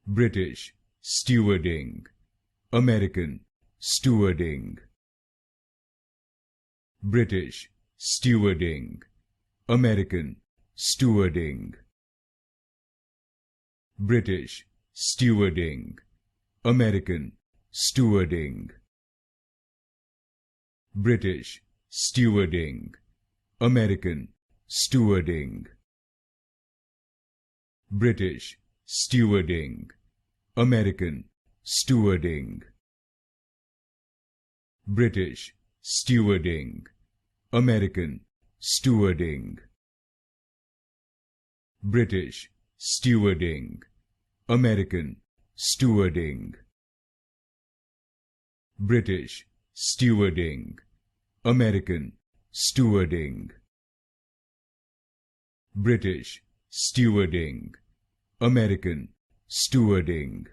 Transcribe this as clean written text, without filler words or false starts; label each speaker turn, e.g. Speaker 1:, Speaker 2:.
Speaker 1: British stewarding, American stewarding. British stewarding, American stewarding. British stewarding, American stewarding. British stewarding, American stewarding. British stewarding, American stewarding. British stewarding, American stewarding. British stewarding, American stewarding. British stewarding, American stewarding. British stewarding, American stewarding.